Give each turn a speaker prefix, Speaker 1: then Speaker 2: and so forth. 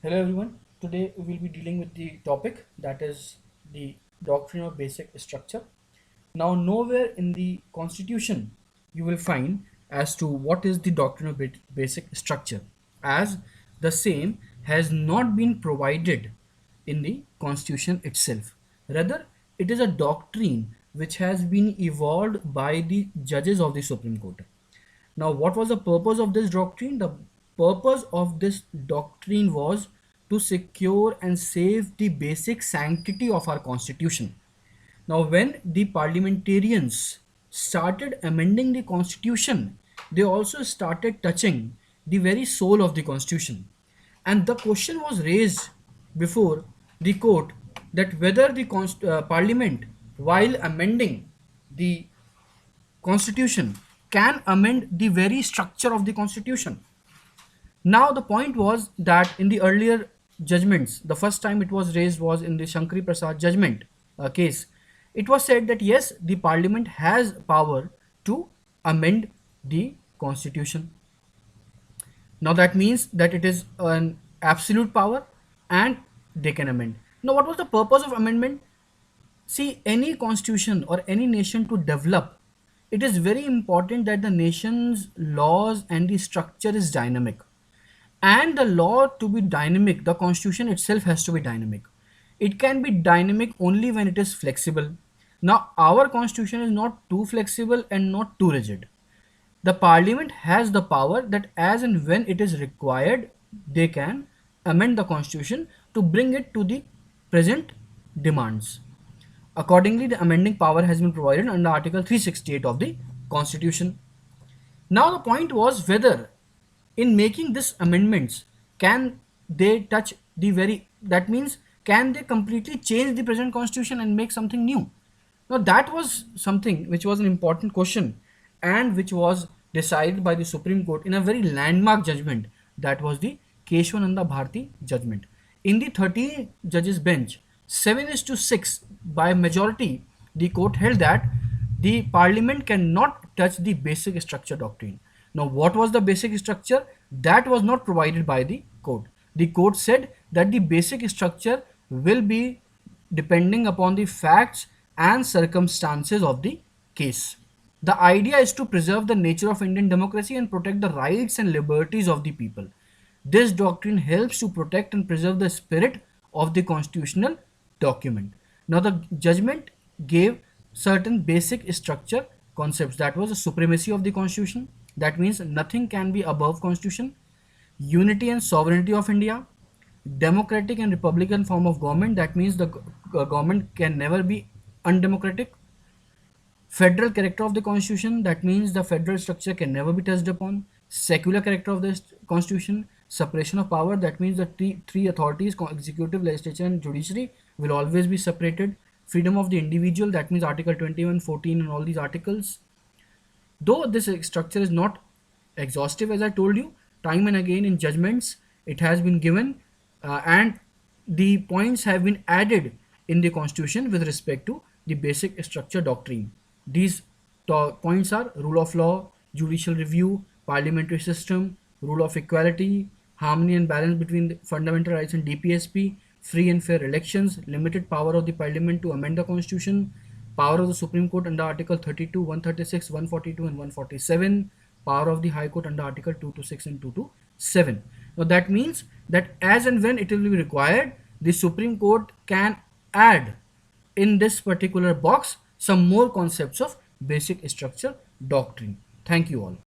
Speaker 1: Hello everyone. Today we will be dealing with the topic that is the doctrine of basic structure. Now, nowhere in the constitution you will find as to what is the doctrine of basic structure, as the same has not been provided in the constitution itself. Rather, it is a doctrine which has been evolved by the judges of the Supreme Court. Now, what was the purpose of this doctrine? The purpose of this doctrine was to secure and save the basic sanctity of our constitution. Now, when the parliamentarians started amending the constitution, they also started touching the very soul of the constitution. And the question was raised before the court that whether the parliament, while amending the constitution, can amend the very structure of the constitution. Now the point was that in the earlier judgments, the first time it was raised was in the Shankari Prasad judgment case. It was said that yes, the parliament has power to amend the constitution. Now that means that it is an absolute power and they can amend. Now what was the purpose of amendment? See, any constitution or any nation to develop, it is very important that the nation's laws and the structure is dynamic. And the law to be dynamic, the constitution itself has to be dynamic. It can be dynamic only when it is flexible. Now, our constitution is not too flexible and not too rigid. The parliament has the power that as and when it is required, they can amend the constitution to bring it to the present demands. Accordingly, the amending power has been provided under Article 368 of the Constitution. Now, the point was whether in making this amendments, can they touch the very, that means, can they completely change the present Constitution and make something new? Now, that was something which was an important question and which was decided by the Supreme Court in a very landmark judgment, that was the Keshwananda Bharti judgment. In the 30 judges bench, 7 is to 6 by majority, the court held that the parliament cannot touch the basic structure doctrine. Now, what was the basic structure? That was not provided by the court. The court said that the basic structure will be depending upon the facts and circumstances of the case. The idea is to preserve the nature of Indian democracy and protect the rights and liberties of the people. This doctrine helps to protect and preserve the spirit of the constitutional document. Now, the judgment gave certain basic structure concepts, that was the supremacy of the constitution, that means nothing can be above constitution, unity and sovereignty of India, democratic and republican form of government, that means the government can never be undemocratic, federal character of the constitution, that means the federal structure can never be touched upon, secular character of the constitution, separation of power, that means the three authorities, executive, legislature and judiciary, will always be separated, freedom of the individual, that means article 21, 14 and all these articles. Though this structure is not exhaustive, as I told you, time and again in judgments it has been given, and the points have been added in the constitution with respect to the basic structure doctrine. These points are rule of law, judicial review, parliamentary system, rule of equality, harmony and balance between the fundamental rights and DPSP, free and fair elections, limited power of the parliament to amend the constitution, power of the Supreme Court under Article 32, 136, 142 and 147, power of the High Court under Article 226 and 227. Now that means that as and when it will be required, the Supreme Court can add in this particular box some more concepts of basic structure doctrine. Thank you all.